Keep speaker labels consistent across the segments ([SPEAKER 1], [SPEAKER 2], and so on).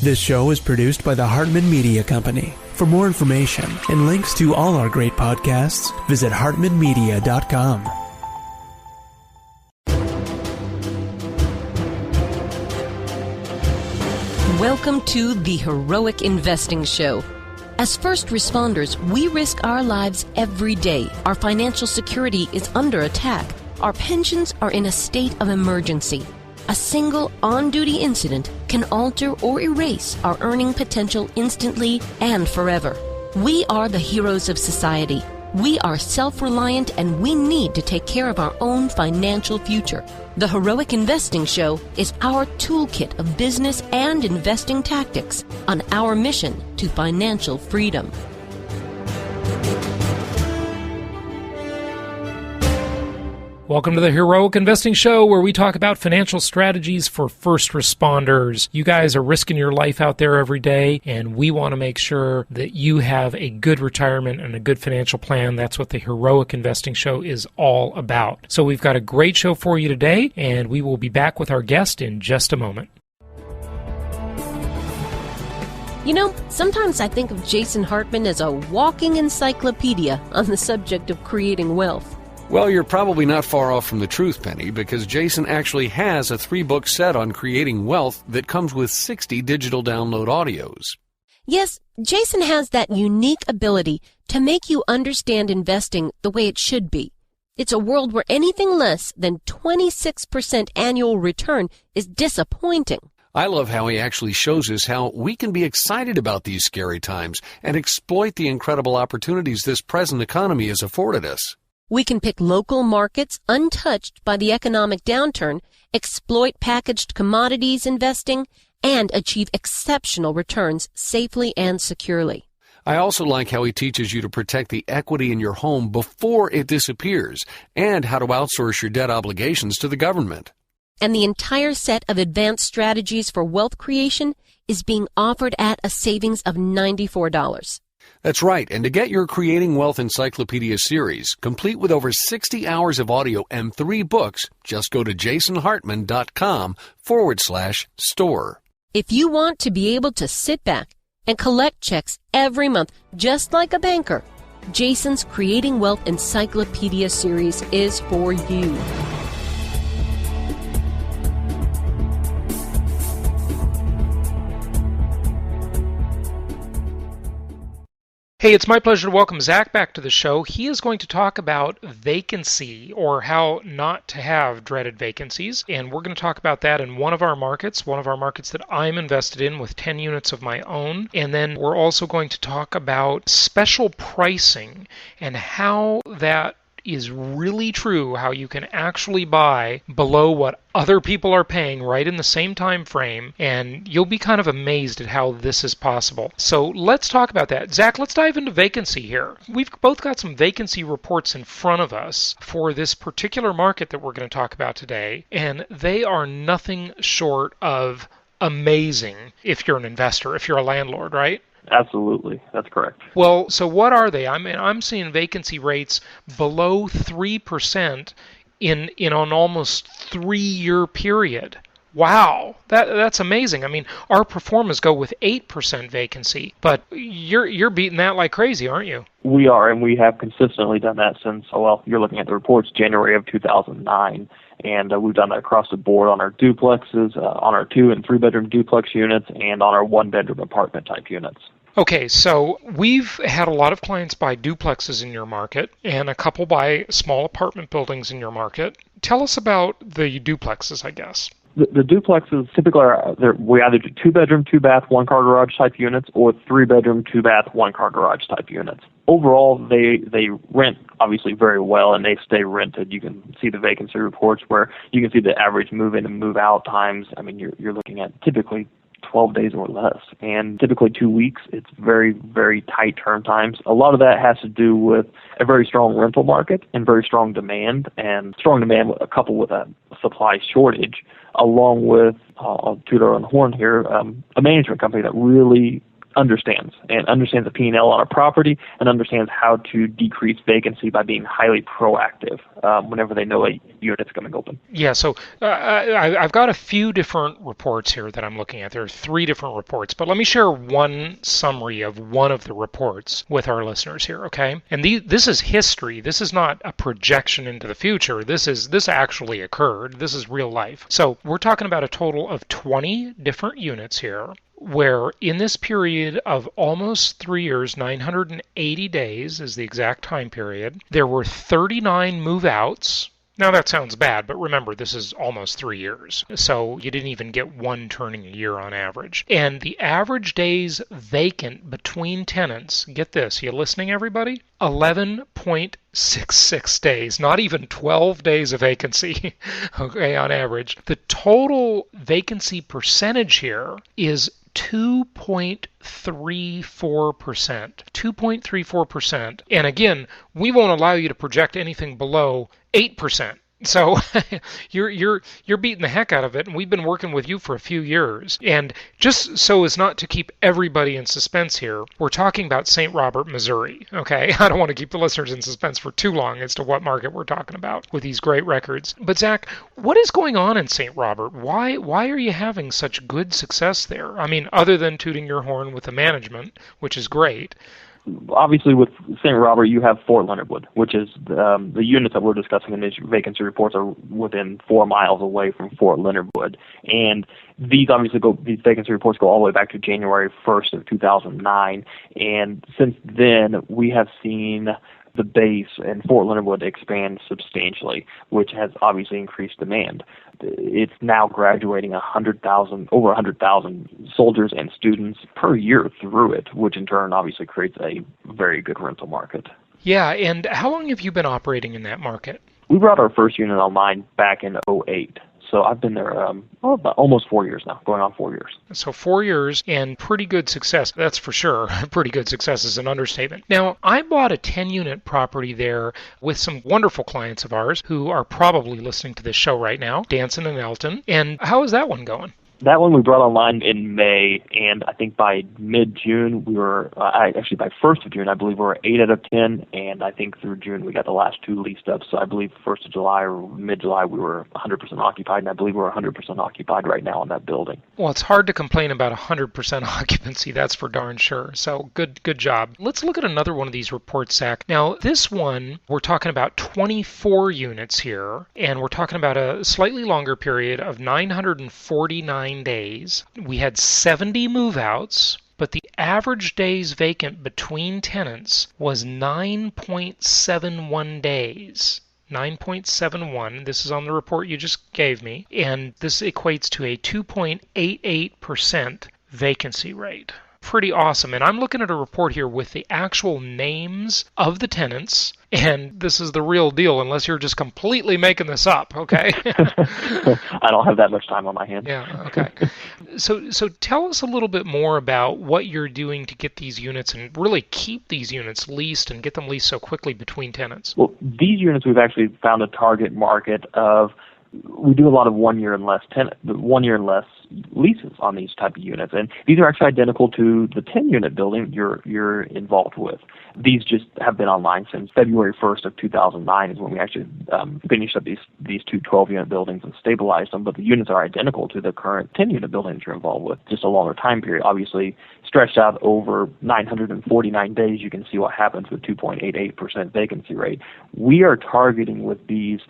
[SPEAKER 1] This show is produced by the Hartman Media Company. For more information and links to all our great podcasts, visit hartmanmedia.com.
[SPEAKER 2] Welcome to the Heroic Investing Show. As first responders, we risk our lives every day. Our financial security is under attack. Our pensions are in a state of emergency. A single on-duty incident can alter or erase our earning potential instantly and forever. We are the heroes of society. We are self-reliant and we need to take care of our own financial future. The Heroic Investing Show is our toolkit of business and investing tactics on our mission to financial freedom.
[SPEAKER 3] Welcome to the Heroic Investing Show, where we talk about financial strategies for first responders. You guys are risking your life out there every day, and we want to make sure that you have a good retirement and a good financial plan. That's what the Heroic Investing Show is all about. So we've got a great show for you today, and we will be back with our guest in just a moment.
[SPEAKER 2] You know, sometimes I think of Jason Hartman as a walking encyclopedia on the subject of creating wealth.
[SPEAKER 4] Well, you're probably not far off from the truth, Penny, because Jason actually has a 3-book set on creating wealth that comes with 60 digital download audios.
[SPEAKER 2] Yes, Jason has that unique ability to make you understand investing the way it should be. It's a world where anything less than 26% annual return is disappointing.
[SPEAKER 4] I love how he actually shows us how we can be excited about these scary times and exploit the incredible opportunities this present economy has afforded us.
[SPEAKER 2] We can pick local markets untouched by the economic downturn, exploit packaged commodities investing, and achieve exceptional returns safely and securely.
[SPEAKER 4] I also like how he teaches you to protect the equity in your home before it disappears and how to outsource your debt obligations to the government.
[SPEAKER 2] And the entire set of advanced strategies for wealth creation is being offered at a savings of $94.
[SPEAKER 4] That's right, and to get your Creating Wealth Encyclopedia series, complete with over 60 hours of audio and 3 books, just go to jasonhartman.com/store.
[SPEAKER 2] If you want to be able to sit back and collect checks every month, just like a banker, Jason's Creating Wealth Encyclopedia series is for you.
[SPEAKER 3] Hey, it's my pleasure to welcome Zach back to the show. He is going to talk about vacancy, or how not to have dreaded vacancies. And we're going to talk about that in one of our markets that I'm invested in with 10 units of my own. And then we're also going to talk about special pricing and how that is really true, how you can actually buy below what other people are paying right in the same time frame, and you'll be kind of amazed at how this is possible. So let's talk about that. Zach, let's dive into vacancy here. We've both got some vacancy reports in front of us for this particular market that we're going to talk about today, and they are nothing short of amazing if you're an investor, if you're a landlord, right?
[SPEAKER 5] Absolutely. That's correct.
[SPEAKER 3] Well, so what are they? I mean, I'm seeing vacancy rates below 3% in an almost 3-year period. Wow, that's amazing. I mean, our performers go with 8% vacancy, but you're beating that like crazy, aren't you?
[SPEAKER 5] We are, and we have consistently done that since, you're looking at the reports, January of 2009. And we've done that across the board on our duplexes, on our 2- and 3-bedroom duplex units, and on our 1-bedroom apartment type units.
[SPEAKER 3] Okay, so we've had a lot of clients buy duplexes in your market and a couple buy small apartment buildings in your market. Tell us about the duplexes, I guess.
[SPEAKER 5] The duplexes typically we either do 2-bedroom, 2-bath, 1-car garage type units, or 3-bedroom, 2-bath, 1-car garage type units. Overall, they rent obviously very well, and they stay rented. You can see the vacancy reports where you can see the average move-in and move-out times. I mean, you're looking at typically 12 days or less, and typically 2 weeks. It's very, very tight turn times. A lot of that has to do with a very strong rental market and very strong demand, coupled with a supply shortage, along with, I'll toot our own horn here, a management company that really understands the P&L on a property and understands how to decrease vacancy by being highly proactive whenever they know a unit's coming open.
[SPEAKER 3] Yeah, so I've got a few different reports here that I'm looking at. There are 3 different reports, but let me share one summary of one of the reports with our listeners here, okay? And this is history. This is not a projection into the future. This actually occurred. This is real life. So we're talking about a total of 20 different units here, where in this period of almost 3 years, 980 days is the exact time period, there were 39 move-outs. Now that sounds bad, but remember, this is almost 3 years. So you didn't even get one turning a year on average. And the average days vacant between tenants, get this, you listening everybody? 11.66 days, not even 12 days of vacancy, okay, on average. The total vacancy percentage here is 2.34%. 2.34%. And again, we won't allow you to project anything below 8%. So you're beating the heck out of it, and we've been working with you for a few years. And just so as not to keep everybody in suspense here, we're talking about St. Robert, Missouri. Okay, I don't want to keep the listeners in suspense for too long as to what market we're talking about with these great records. But Zach, what is going on in St. Robert? Why are you having such good success there? I mean, other than tooting your horn with the management, which is great.
[SPEAKER 5] Obviously, with St. Robert, you have Fort Leonard Wood, which is the units that we're discussing in these vacancy reports are within 4 miles away from Fort Leonard Wood. And these vacancy reports go all the way back to January 1st of 2009. And since then, we have seen the base in Fort Leonard Wood expand substantially, which has obviously increased demand. It's now graduating over 100,000 soldiers and students per year through it, which in turn obviously creates a very good rental market.
[SPEAKER 3] Yeah, and how long have you been operating in that market?
[SPEAKER 5] We brought our first unit online back in 2008. So I've been there about almost 4 years now, going on 4 years.
[SPEAKER 3] So 4 years and pretty good success, that's for sure. Pretty good success is an understatement. Now, I bought a 10-unit property there with some wonderful clients of ours who are probably listening to this show right now, Danson and Elton. And how is that one going?
[SPEAKER 5] That one we brought online in May, and I think by mid-June we were, actually by 1st of June, I believe we were 8 out of 10, and I think through June we got the last 2 leased up. So I believe 1st of July or mid-July we were 100% occupied, and I believe we're 100% occupied right now in that building.
[SPEAKER 3] Well, it's hard to complain about 100% occupancy, that's for darn sure. So good job. Let's look at another one of these reports, Zach. Now, this one, we're talking about 24 units here, and we're talking about a slightly longer period of 949 days. We had 70 move-outs, but the average days vacant between tenants was 9.71 days. 9.71. This is on the report you just gave me, and this equates to a 2.88% vacancy rate. Pretty awesome. And I'm looking at a report here with the actual names of the tenants, and this is the real deal unless you're just completely making this up, okay?
[SPEAKER 5] I don't have that much time on my hands.
[SPEAKER 3] Yeah, okay. So tell us a little bit more about what you're doing to get these units and really keep these units leased and get them leased so quickly between tenants.
[SPEAKER 5] Well, these units we've actually found a target market of, we do a lot of 1 year and less leases on these type of units, and these are actually identical to the 10-unit building you're involved with. These just have been online since February 1st of 2009 is when we actually finished up these two 12-unit buildings and stabilized them, but the units are identical to the current 10-unit building that you're involved with, just a longer time period. Obviously, stretched out over 949 days, you can see what happens with 2.88% vacancy rate. We are targeting with these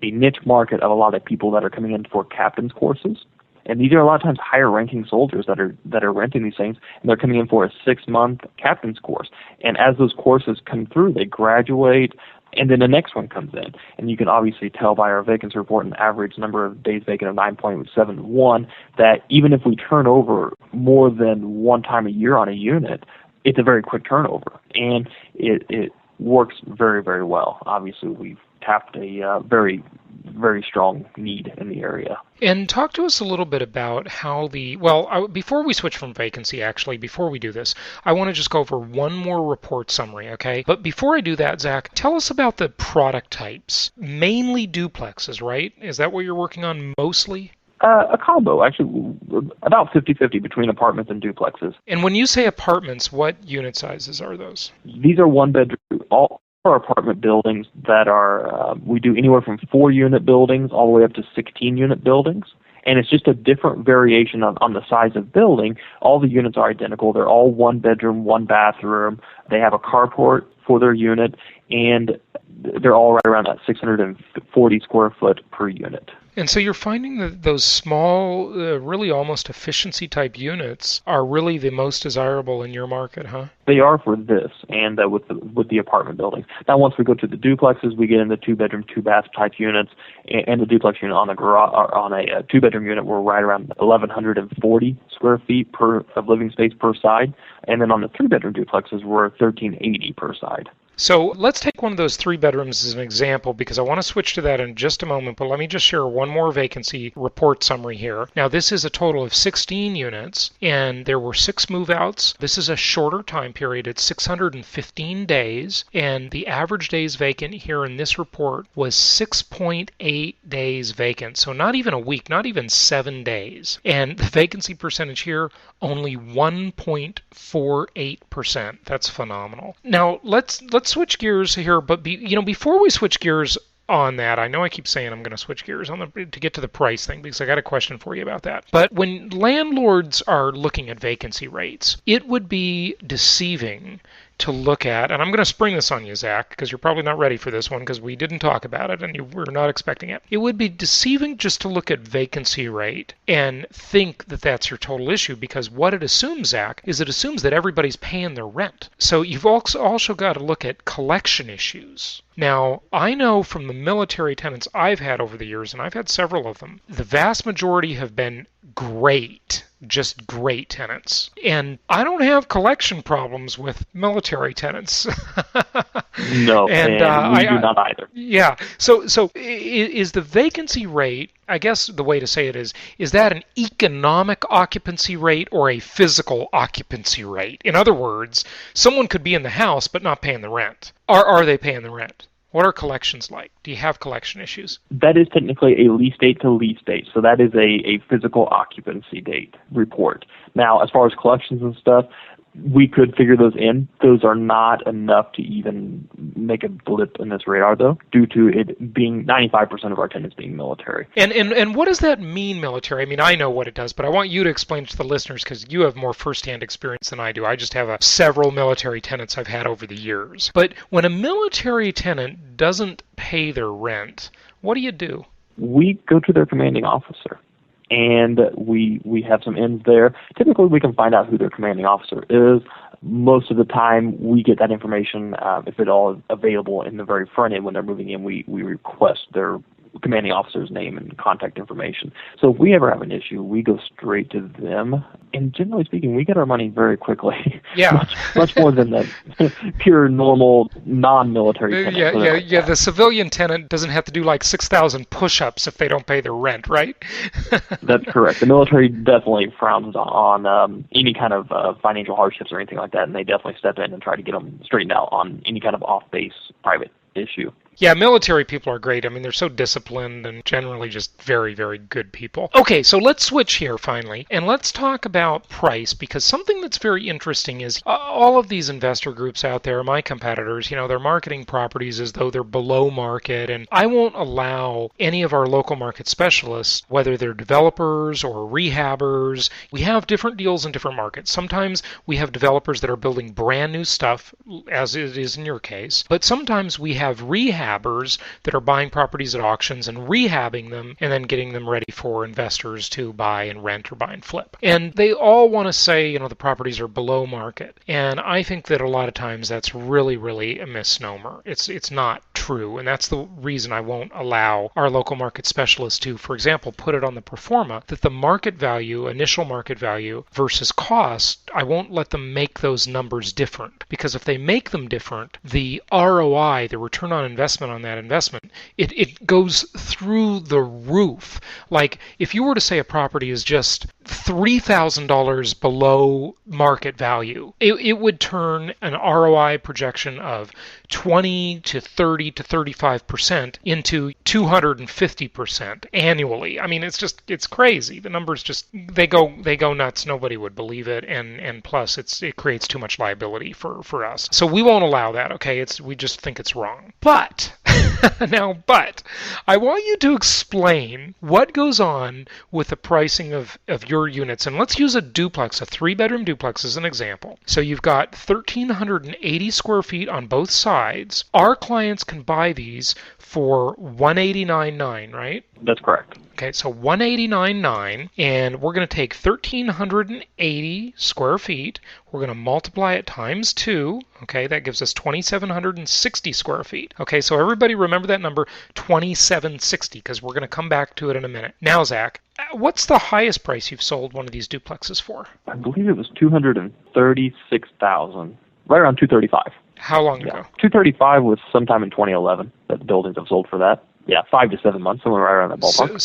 [SPEAKER 5] a niche market of a lot of people that are coming in for captain's courses. And these are a lot of times higher ranking soldiers that are renting these things, and they're coming in for a 6-month captain's course. And as those courses come through, they graduate, and then the next one comes in. And you can obviously tell by our vacancy report an average number of days vacant of 9.71 that even if we turn over more than one time a year on a unit, it's a very quick turnover. And it works very, very well. Obviously, we've tapped a very, very strong need in the area.
[SPEAKER 3] And talk to us a little bit about how before we switch from vacancy, actually, before we do this, I want to just go over one more report summary, okay? But before I do that, Zach, tell us about the product types. Mainly duplexes, right? Is that what you're working on mostly?
[SPEAKER 5] A combo, actually, about 50-50 between apartments and duplexes.
[SPEAKER 3] And when you say apartments, what unit sizes are those?
[SPEAKER 5] These are one-bedroom. All our apartment buildings that are, we do anywhere from 4-unit buildings all the way up to 16-unit buildings. And it's just a different variation on the size of building. All the units are identical. They're all 1-bedroom, 1-bathroom. They have a carport for their unit, and they're all right around that 640 square foot per unit.
[SPEAKER 3] And so you're finding that those small, really almost efficiency type units are really the most desirable in your market, huh?
[SPEAKER 5] They are for this and with the apartment buildings. Now, once we go to the duplexes, we get into 2-bedroom, 2-bath type units, and the duplex unit on a 2-bedroom unit, we're right around 1,140 square feet of living space per side, and then on the 3-bedroom duplexes, we're 1,380 per side.
[SPEAKER 3] So let's take one of those 3 bedrooms as an example, because I want to switch to that in just a moment, but let me just share one more vacancy report summary here. Now, this is a total of 16 units, and there were 6 move-outs. This is a shorter time period. It's 615 days, and the average days vacant here in this report was 6.8 days vacant. So not even a week, not even 7 days. And the vacancy percentage here, only 1.48%. That's phenomenal. Now, let's switch gears here, but before we switch gears on that, I know I keep saying I'm going to switch gears to get to the price thing, because I got a question for you about that. But when landlords are looking at vacancy rates, it would be deceiving to look at, and I'm going to spring this on you, Zach, because you're probably not ready for this one because we didn't talk about it and you were not expecting it. It would be deceiving just to look at vacancy rate and think that that's your total issue, because what it assumes, Zach, is it assumes that everybody's paying their rent. So you've also got to look at collection issues. Now, I know from the military tenants I've had over the years, and I've had several of them, the vast majority have been great, just great tenants. And I don't have collection problems with military tenants.
[SPEAKER 5] No, and we do not either.
[SPEAKER 3] Yeah. So is the vacancy rate, I guess the way to say it is that an economic occupancy rate or a physical occupancy rate? In other words, someone could be in the house but not paying the rent. Are they paying the rent? What are collections like? Do you have collection issues?
[SPEAKER 5] That is technically a lease date to lease date, so that is a physical occupancy date report. Now, as far as collections and stuff, we could figure those in. Those are not enough to even make a blip in this radar, though, due to it being 95% of our tenants being military.
[SPEAKER 3] And what does that mean, military? I mean, I know what it does, but I want you to explain it to the listeners because you have more firsthand experience than I do. I just have several military tenants I've had over the years. But when a military tenant doesn't pay their rent, what do you do?
[SPEAKER 5] We go to their commanding officer. And we have some ins there. Typically, we can find out who their commanding officer is. Most of the time, we get that information, if at all available, in the very front end when they're moving in. We request their commanding officer's name and contact information. So if we ever have an issue, we go straight to them. And generally speaking, we get our money very quickly.
[SPEAKER 3] Yeah.
[SPEAKER 5] much more than the pure, normal, non-military tenant.
[SPEAKER 3] Yeah. The civilian tenant doesn't have to do like 6,000 push-ups if they don't pay their rent, right?
[SPEAKER 5] That's correct. The military definitely frowns on any kind of financial hardships or anything like that, and they definitely step in and try to get them straightened out on any kind of off-base private issue.
[SPEAKER 3] Yeah, military people are great. I mean, they're so disciplined and generally just very, very good people. Okay, so let's switch here finally, and let's talk about price, because something that's very interesting is all of these investor groups out there, my competitors, they're marketing properties as though they're below market, and I won't allow any of our local market specialists, whether they're developers or rehabbers. We have different deals in different markets. Sometimes we have developers that are building brand new stuff, as it is in your case, but sometimes we have rehabbers that are buying properties at auctions and rehabbing them and then getting them ready for investors to buy and rent or buy and flip. And they all want to say, the properties are below market. And I think that a lot of times that's really, really a misnomer. It's not true. And that's the reason I won't allow our local market specialists to, for example, put it on the pro forma that the market value, initial market value versus cost, I won't let them make those numbers different. Because if they make them different, the ROI, the return on investment on that investment, it goes through the roof. Like if you were to say a property is just $3,000 below market value, it would turn an ROI projection of 20 to 30 to 35% into 250% annually. I mean, it's crazy. The numbers they go nuts. Nobody would believe it, and plus it creates too much liability for us. So we won't allow that. Okay, we just think it's wrong. But but I want you to explain what goes on with the pricing of your units. And let's use a duplex, a 3-bedroom duplex as an example. So you've got 1,380 square feet on both sides. Our clients can buy these for $189.9, right?
[SPEAKER 5] That's correct.
[SPEAKER 3] Okay, so $189.9, and we're going to take 1,380 square feet. We're going to multiply it times 2. Okay, that gives us 2,760 square feet. Okay, so everybody remember that number, 2,760, because we're going to come back to it in a minute. Now, Zach, what's the highest price you've sold one of these duplexes for?
[SPEAKER 5] I believe it was $236,000, right around $235,000.
[SPEAKER 3] How long ago?
[SPEAKER 5] $235,000 was sometime in 2011 that the buildings have sold for that. Yeah, 5 to 7 months, somewhere right around that ballpark.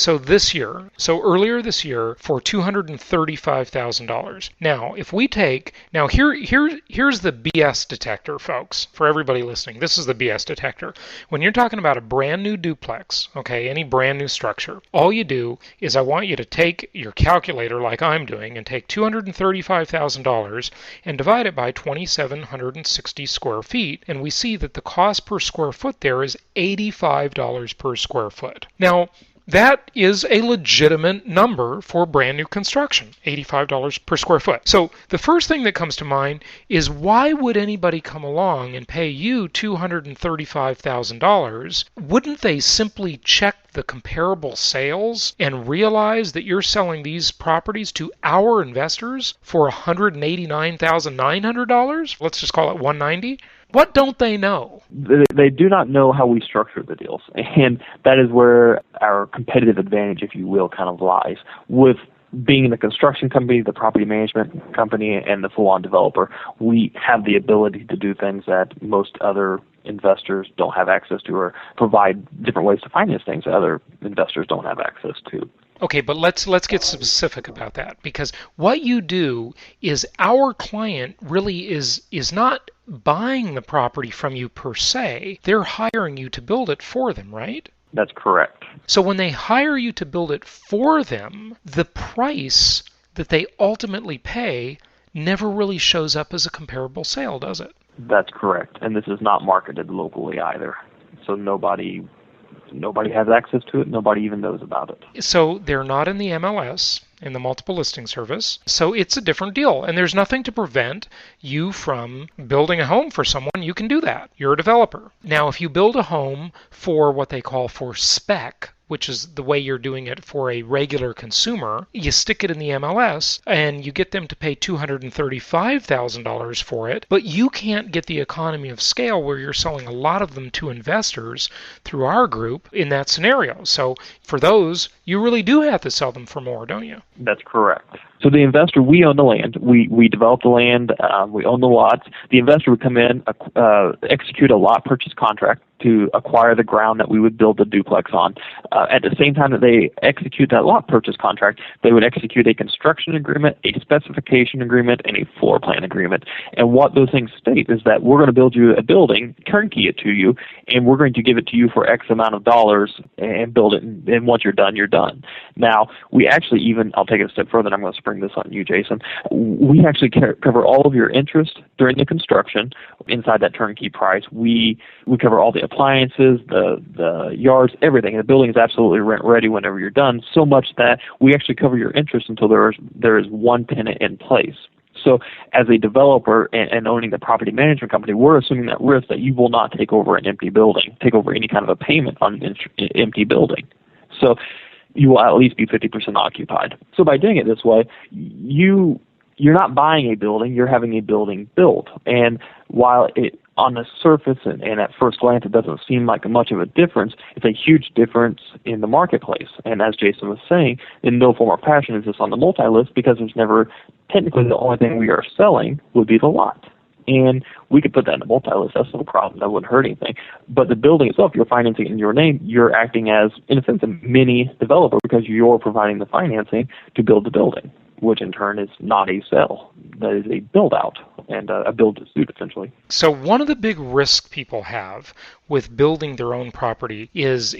[SPEAKER 3] So earlier this year, for $235,000. Now, if we take, here's the BS detector, folks, for everybody listening. This is the BS detector. When you're talking about a brand new duplex, okay, any brand new structure, all you do is I want you to take your calculator like I'm doing and take $235,000 and divide it by 2,760 square feet, and we see that the cost per square foot there is $85 per square foot. Now, that is a legitimate number for brand new construction, $85 per square foot. So the first thing that comes to mind is, why would anybody come along and pay you $235,000? Wouldn't they simply check the comparable sales and realize that you're selling these properties to our investors for $189,900? Let's just call it $190,000. What don't they know?
[SPEAKER 5] They do not know how we structure the deals, and that is where our competitive advantage, if you will, kind of lies. With being the construction company, the property management company, and the full-on developer, we have the ability to do things that most other investors don't have access to, or provide different ways to finance things that other investors don't have access to.
[SPEAKER 3] Okay, but let's get specific about that, because what you do is, our client really is not buying the property from you per se. They're hiring you to build it for them, right?
[SPEAKER 5] That's correct.
[SPEAKER 3] So when they hire you to build it for them, the price that they ultimately pay never really shows up as a comparable sale, does it?
[SPEAKER 5] That's correct. And this is not marketed locally either. So nobody has access to it. Nobody even knows about it.
[SPEAKER 3] So they're not in the MLS, in the multiple listing service. So it's a different deal. And there's nothing to prevent you from building a home for someone. You can do that. You're a developer. Now, if you build a home for what they call for spec, which is the way you're doing it for a regular consumer, you stick it in the MLS and you get them to pay $235,000 for it, but you can't get the economy of scale where you're selling a lot of them to investors through our group in that scenario. So for those, you really do have to sell them for more, don't you?
[SPEAKER 5] That's correct. So the investor, we own the land. We develop the land. We own the lots. The investor would come in, execute a lot purchase contract to acquire the ground that we would build the duplex on. At the same time that they execute that lot purchase contract, they would execute a construction agreement, a specification agreement, and a floor plan agreement. And what those things state is that we're going to build you a building, turnkey it to you, and we're going to give it to you for X amount of dollars and build it. And once you're done, you're done. Now, we actually even, I'll take it a step further, and I'm going to spring this on you, Jason. We actually cover all of your interest during the construction inside that turnkey price. We cover all the appliances, the yards, everything. The building is absolutely rent ready whenever you're done, so much that we actually cover your interest until there is one tenant in place. So as a developer and owning the property management company, we're assuming that risk that you will not take over an empty building, take over any kind of a payment on an empty building. So you will at least be 50% occupied. So by doing it this way, you're not buying a building, you're having a building built. And while it on the surface and at first glance it doesn't seem like much of a difference, it's a huge difference in the marketplace. And as Jason was saying, in no form or fashion is this on the multi-list, because there's never, technically the only thing we are selling would be the lot. And we could put that in the multi-list. That's no problem. That wouldn't hurt anything. But the building itself, you're financing it in your name. You're acting as, in a sense, a mini developer, because you're providing the financing to build the building, which in turn is not a sale. That is a build-out and a build to suit, essentially.
[SPEAKER 3] So one of the big risks people have with building their own property is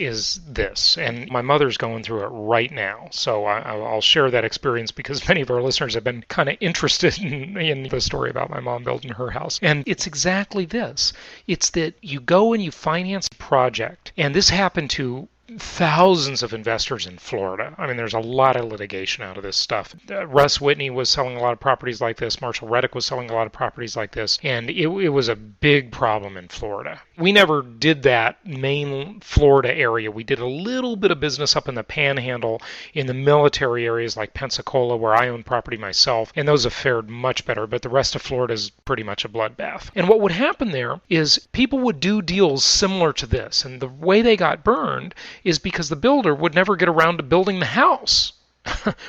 [SPEAKER 3] this, and my mother's going through it right now. So I'll share that experience because many of our listeners have been kind of interested in the story about my mom building her house. And it's exactly this. It's that you go and you finance a project, and this happened to thousands of investors in Florida. I mean, there's a lot of litigation out of this stuff. Russ Whitney was selling a lot of properties like this. Marshall Reddick was selling a lot of properties like this. And it was a big problem in Florida. We never did that main Florida area. We did a little bit of business up in the Panhandle in the military areas like Pensacola, where I own property myself. And those have fared much better. But the rest of Florida is pretty much a bloodbath. And what would happen there is people would do deals similar to this. And the way they got burned is because the builder would never get around to building the house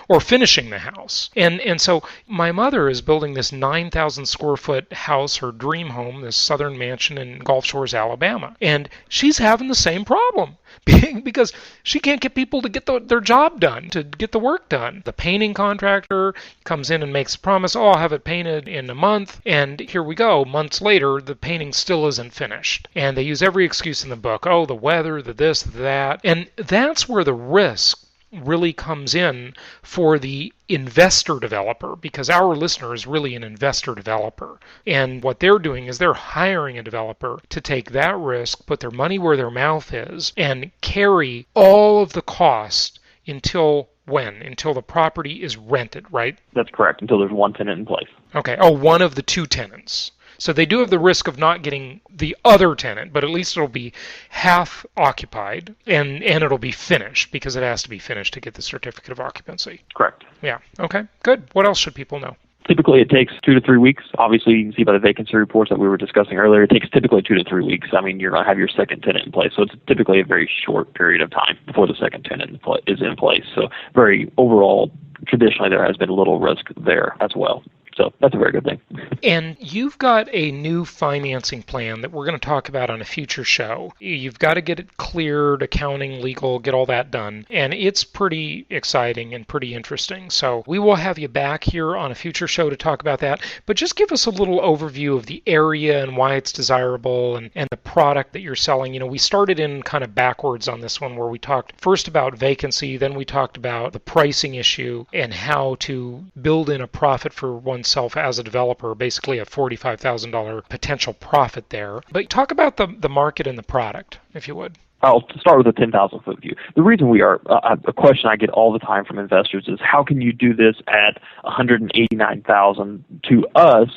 [SPEAKER 3] or finishing the house. And so my mother is building this 9,000 square foot house, her dream home, this southern mansion in Gulf Shores, Alabama. And she's having the same problem because she can't get people to get their job done, to get the work done. The painting contractor comes in and makes a promise, I'll have it painted in a month. And here we go. Months later, the painting still isn't finished. And they use every excuse in the book. Oh, the weather, the this, the that. And that's where the risk really comes in for the investor developer, because our listener is really an investor developer. And what they're doing is they're hiring a developer to take that risk, put their money where their mouth is, and carry all of the cost until when? Until the property is rented, right?
[SPEAKER 5] That's correct, until there's one tenant in place.
[SPEAKER 3] Okay. Oh, one of the two tenants. So they do have the risk of not getting the other tenant, but at least it'll be half occupied and it'll be finished because it has to be finished to get the certificate of occupancy.
[SPEAKER 5] Correct.
[SPEAKER 3] Yeah. Okay. Good. What else should people know?
[SPEAKER 5] Typically, it takes 2 to 3 weeks. Obviously, you can see by the vacancy reports that we were discussing earlier, it takes typically 2 to 3 weeks. I mean, you're going to have your second tenant in place. So it's typically a very short period of time before the second tenant is in place. So very overall, traditionally, there has been little risk there as well. So that's a very good thing.
[SPEAKER 3] And you've got a new financing plan that we're going to talk about on a future show. You've got to get it cleared, accounting, legal, get all that done. And it's pretty exciting and pretty interesting. So we will have you back here on a future show to talk about that. But just give us a little overview of the area and why it's desirable and the product that you're selling. You know, we started in kind of backwards on this one where we talked first about vacancy, then we talked about the pricing issue and how to build in a profit for oneself as a developer, basically a $45,000 potential profit there. But talk about the market and the product, if you would.
[SPEAKER 5] I'll start with a 10,000-foot view. The reason we are, a question I get all the time from investors is, how can you do this at $189,000 to us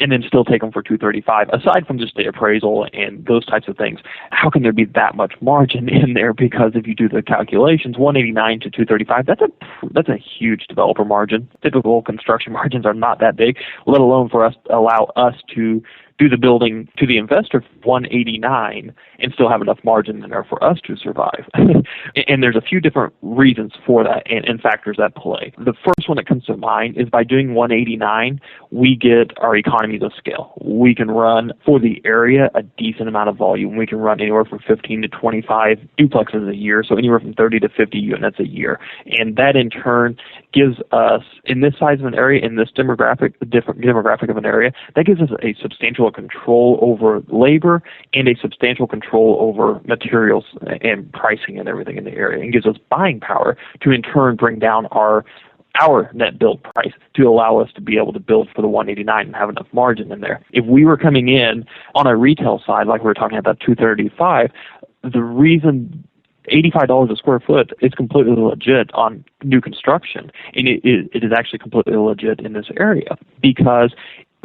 [SPEAKER 5] and then still take them for $235? Aside from just the appraisal and those types of things, how can there be that much margin in there? Because if you do the calculations, $189 to $235, that's a huge developer margin. Typical construction margins are not that big, let alone for us allow us to do the building to the investor $189 and still have enough margin in there for us to survive. And there's a few different reasons for that and factors at play. The first one that comes to mind is by doing $189, we get our economies of scale. We can run for the area a decent amount of volume. We can run anywhere from 15 to 25 duplexes a year, so anywhere from 30 to 50 units a year. And that in turn gives us, in this size of an area, in this different demographic of an area, that gives us a substantial control over labor and a substantial control over materials and pricing and everything in the area, and gives us buying power to in turn bring down our net build price to allow us to be able to build for the 189 and have enough margin in there. If we were coming in on a retail side, like we were talking about 235, the reason $85 a square foot is completely legit on new construction, and it is actually completely legit in this area, because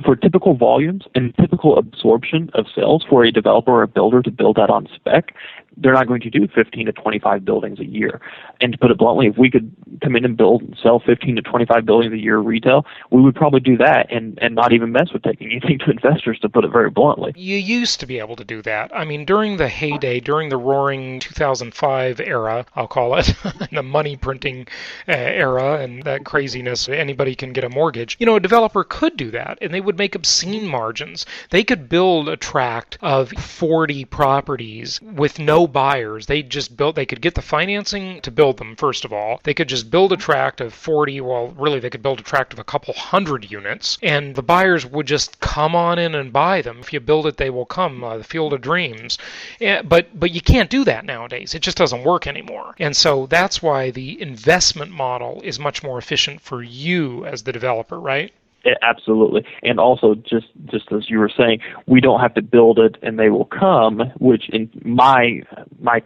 [SPEAKER 5] for typical volumes and typical absorption of sales for a developer or a builder to build that on spec, they're not going to do 15 to 25 buildings a year. And to put it bluntly, if we could come in and build and sell 15 to 25 buildings a year retail, we would probably do that and not even mess with taking anything to investors, to put it very bluntly.
[SPEAKER 3] You used to be able to do that. I mean, during the heyday, during the roaring 2005 era, I'll call it, the money printing era and that craziness, anybody can get a mortgage, a developer could do that and they would make obscene margins. They could build a tract of 40 properties with no no buyers. They could get the financing to build them, first of all. They could just build a tract of 40, well, really they could build a tract of a couple hundred units, and the buyers would just come on in and buy them. If you build it, they will come, the field of dreams. But you can't do that nowadays. It just doesn't work anymore. And so that's why the investment model is much more efficient for you as the developer, right?
[SPEAKER 5] Absolutely. And also, just as you were saying, we don't have to build it and they will come, which in my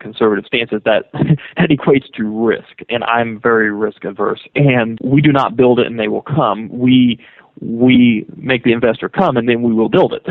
[SPEAKER 5] conservative stance is that that equates to risk, and I'm very risk averse. And we do not build it and they will come. We make the investor come, and then we will build it,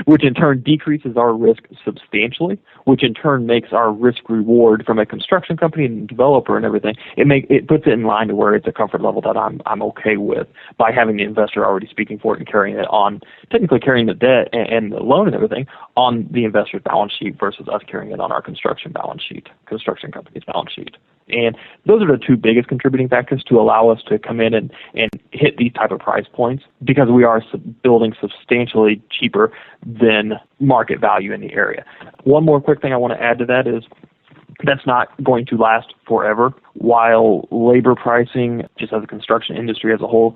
[SPEAKER 5] which in turn decreases our risk substantially, which in turn makes our risk reward from a construction company and developer and everything, it puts it in line to where it's a comfort level that I'm okay with, by having the investor already speaking for it and carrying it on, technically carrying the debt and the loan and everything on the investor's balance sheet versus us carrying it on our construction company's balance sheet. And those are the two biggest contributing factors to allow us to come in and hit these type of price points, because we are building substantially cheaper than market value in the area. One more quick thing I want to add to that is that's not going to last forever. While labor pricing, just as a construction industry as a whole,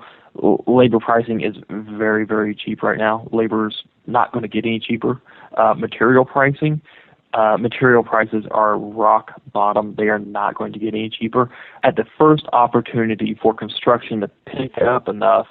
[SPEAKER 5] labor pricing is very, very cheap right now. Labor's not going to get any cheaper. Material prices are rock bottom. They are not going to get any cheaper. At the first opportunity for construction to pick up enough,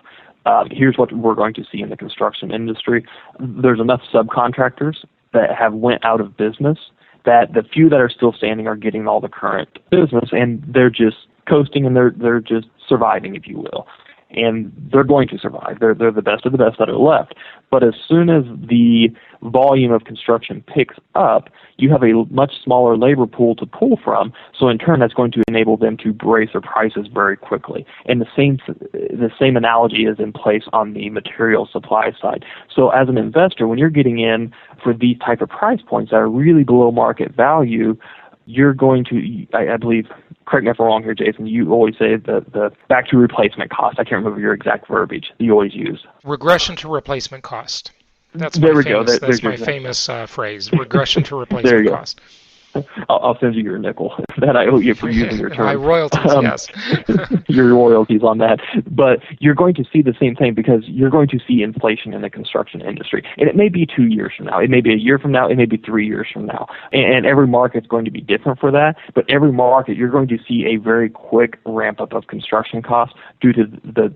[SPEAKER 5] here's what we're going to see in the construction industry. There's enough subcontractors that have went out of business that the few that are still standing are getting all the current business, and they're just coasting, and they're just surviving, if you will. And they're going to survive. They're the best of the best that are left. But as soon as the volume of construction picks up, you have a much smaller labor pool to pull from. So in turn, that's going to enable them to raise their prices very quickly. And the same analogy is in place on the material supply side. So as an investor, when you're getting in for these type of price points that are really below market value, you're going to, I believe, correct me if I'm wrong here, Jason, you always say the back to replacement cost. I can't remember your exact verbiage that you always use.
[SPEAKER 3] Regression to replacement cost. That's
[SPEAKER 5] there
[SPEAKER 3] my
[SPEAKER 5] we
[SPEAKER 3] famous,
[SPEAKER 5] go.
[SPEAKER 3] That's my famous phrase, regression to replacement cost.
[SPEAKER 5] I'll send you your nickel that I owe you for using your term.
[SPEAKER 3] My royalties, yes.
[SPEAKER 5] Your royalties on that. But you're going to see the same thing, because you're going to see inflation in the construction industry. And it may be 2 years from now. It may be a year from now. It may be 3 years from now. And every market's going to be different for that. But every market, you're going to see a very quick ramp up of construction costs due to the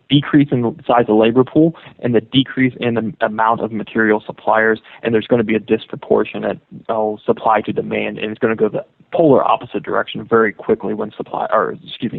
[SPEAKER 5] decrease in the size of labor pool and the decrease in the amount of material suppliers. And there's going to be a disproportionate supply to demand. And it's going to go the polar opposite direction very quickly when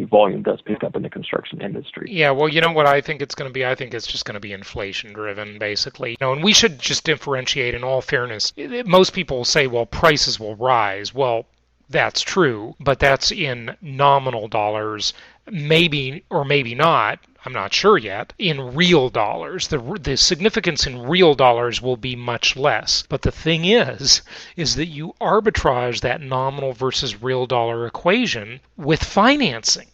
[SPEAKER 5] volume does pick up in the construction industry.
[SPEAKER 3] Yeah, well, you know what I think it's going to be? I think it's just going to be inflation driven, basically. And we should just differentiate, in all fairness. Most people will say, well, prices will rise. Well, that's true, but that's in nominal dollars, maybe or maybe not. I'm not sure yet. In real dollars, the significance in real dollars will be much less. But the thing is that you arbitrage that nominal versus real dollar equation with financing.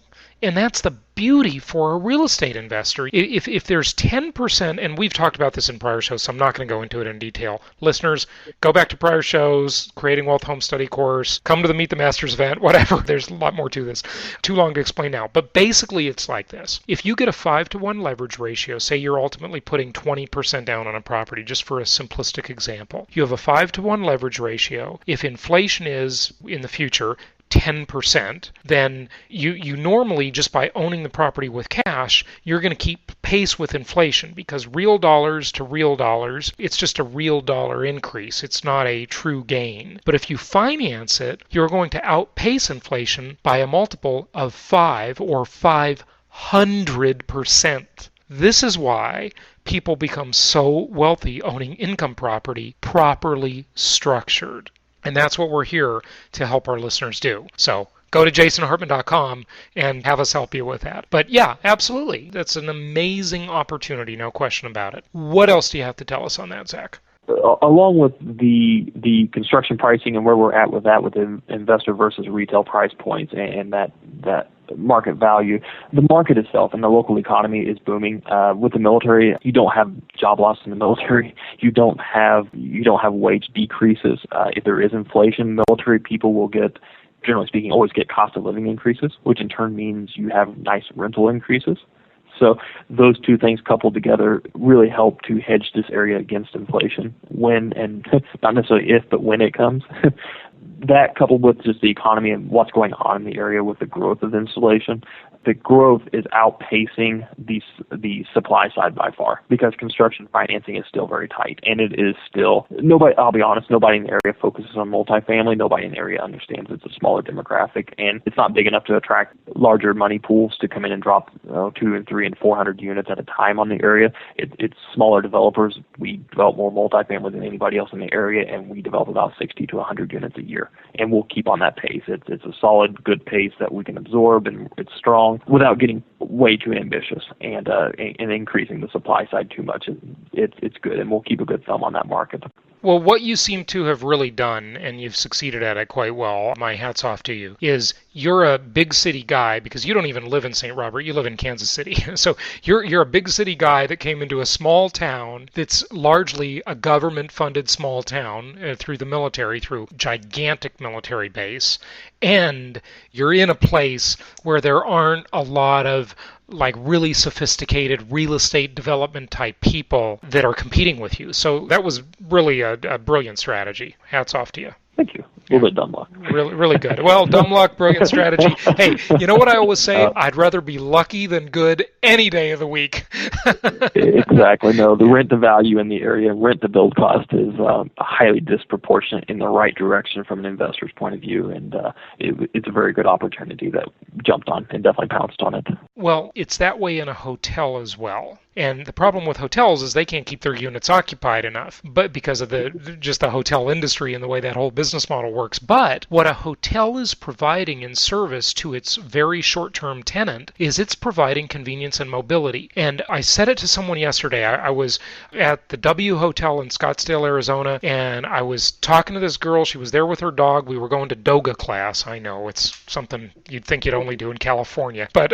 [SPEAKER 3] And that's the beauty for a real estate investor. If there's 10%, and we've talked about this in prior shows, so I'm not going to go into it in detail. Listeners, go back to prior shows, Creating Wealth Home Study course, come to the Meet the Masters event, whatever. There's a lot more to this. Too long to explain now. But basically, it's like this. If you get a 5-to-1 leverage ratio, say you're ultimately putting 20% down on a property, just for a simplistic example. You have a 5-to-1 leverage ratio. If inflation is, in the future, 10%, then you normally, just by owning the property with cash, you're going to keep pace with inflation, because real dollars to real dollars, it's just a real dollar increase. It's not a true gain. But if you finance it, you're going to outpace inflation by a multiple of 5 or 500%. This is why people become so wealthy owning income property properly structured. And that's what we're here to help our listeners do. So go to jasonhartman.com and have us help you with that. But yeah, absolutely. That's an amazing opportunity, no question about it. What else do you have to tell us on that, Zach?
[SPEAKER 5] along with the construction pricing and where we're at with that, with the investor versus retail price points and that market value, the market itself and the local economy is booming. With the military, you don't have job loss in the military. You don't have wage decreases. If there is inflation, military people will get, generally speaking, always get cost of living increases, which in turn means you have nice rental increases. So those two things coupled together really help to hedge this area against inflation when, and not necessarily if, but when it comes. That coupled with just the economy and what's going on in the area with the growth of insulation, the growth is outpacing the supply side by far, because construction financing is still very tight, and it is still, I'll be honest, nobody in the area focuses on multifamily. Nobody in the area understands it's a smaller demographic, and it's not big enough to attract larger money pools to come in and drop 2 and 3 and 400 units at a time on the area. It's smaller developers. We develop more multifamily than anybody else in the area, and we develop about 60 to 100 units a year, and we'll keep on that pace. It's a solid, good pace that we can absorb, and it's strong without getting way too ambitious and increasing the supply side too much. It's good, and we'll keep a good thumb on that market.
[SPEAKER 3] Well, what you seem to have really done, and you've succeeded at it quite well, my hat's off to you, is you're a big city guy, because you don't even live in St. Robert, you live in Kansas City. So you're a big city guy that came into a small town that's largely a government-funded small town through the military, through gigantic military base, and you're in a place where there aren't a lot of like really sophisticated real estate development type people that are competing with you. So that was really a brilliant strategy. Hats off to you.
[SPEAKER 5] Thank you. A little bit dumb luck.
[SPEAKER 3] Really good. Well, dumb luck, brilliant strategy. Hey, you know what I always say? I'd rather be lucky than good any day of the week.
[SPEAKER 5] Exactly. No, the rent to value in the area, rent to build cost is highly disproportionate in the right direction from an investor's point of view, and it's a very good opportunity that jumped on and definitely pounced on it.
[SPEAKER 3] Well, it's that way in a hotel as well. And the problem with hotels is they can't keep their units occupied enough, but because of just the hotel industry and the way that whole business model works. But what a hotel is providing in service to its very short-term tenant is it's providing convenience and mobility. And I said it to someone yesterday. I was at the W Hotel in Scottsdale, Arizona, and I was talking to this girl. She was there with her dog. We were going to yoga class. I know, it's something you'd think you'd only do in California, but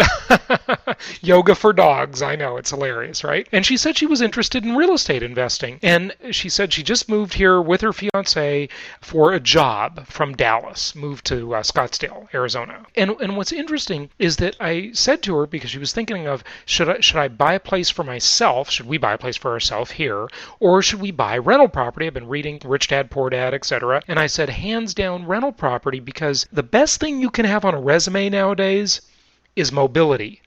[SPEAKER 3] yoga for dogs. I know, it's hilarious. Right? And she said she was interested in real estate investing. And she said she just moved here with her fiance for a job from Dallas, moved to Scottsdale, Arizona. And what's interesting is that I said to her, because she was thinking of, should I buy a place for myself? Should we buy a place for ourselves here? Or should we buy rental property? I've been reading Rich Dad, Poor Dad, etc. And I said, hands down, rental property, because the best thing you can have on a resume nowadays is mobility.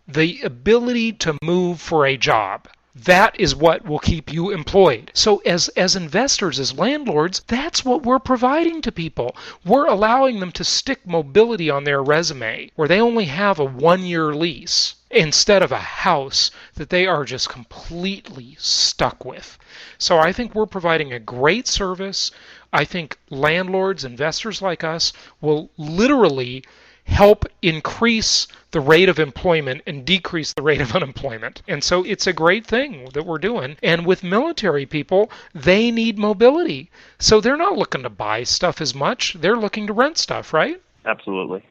[SPEAKER 3] The ability to move for a job. That is what will keep you employed. So as investors, as landlords, that's what we're providing to people. We're allowing them to stick mobility on their resume where they only have a 1-year lease instead of a house that they are just completely stuck with. So I think we're providing a great service. I think landlords, investors like us will literally help increase the rate of employment and decrease the rate of unemployment. And so it's a great thing that we're doing. And with military people, they need mobility. So they're not looking to buy stuff as much. They're looking to rent stuff, right?
[SPEAKER 5] Absolutely.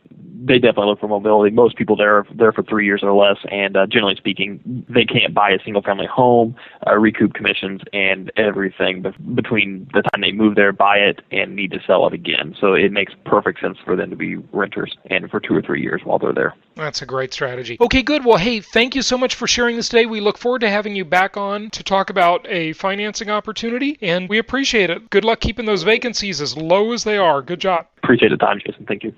[SPEAKER 5] They definitely look for mobility. Most people there are there for 3 years or less, and generally speaking, they can't buy a single-family home, recoup commissions, and everything between the time they move there, buy it, and need to sell it again. So it makes perfect sense for them to be renters and for 2 or 3 years while they're there.
[SPEAKER 3] That's a great strategy. Okay, good. Well, hey, thank you so much for sharing this today. We look forward to having you back on to talk about a financing opportunity, and we appreciate it. Good luck keeping those vacancies as low as they are. Good job.
[SPEAKER 5] Appreciate the time, Jason. Thank you.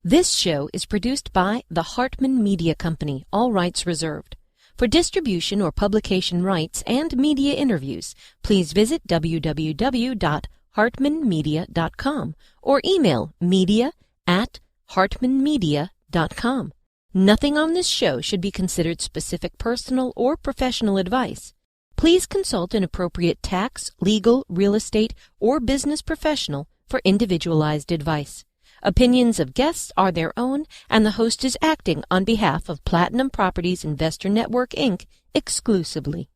[SPEAKER 2] This show is produced by the Hartman Media Company, all rights reserved. For distribution or publication rights and media interviews, please visit www.hartmanmedia.com or email media@hartmanmedia.com. Nothing on this show should be considered specific personal or professional advice. Please consult an appropriate tax, legal, real estate, or business professional for individualized advice. Opinions of guests are their own, and the host is acting on behalf of Platinum Properties Investor Network, Inc. exclusively.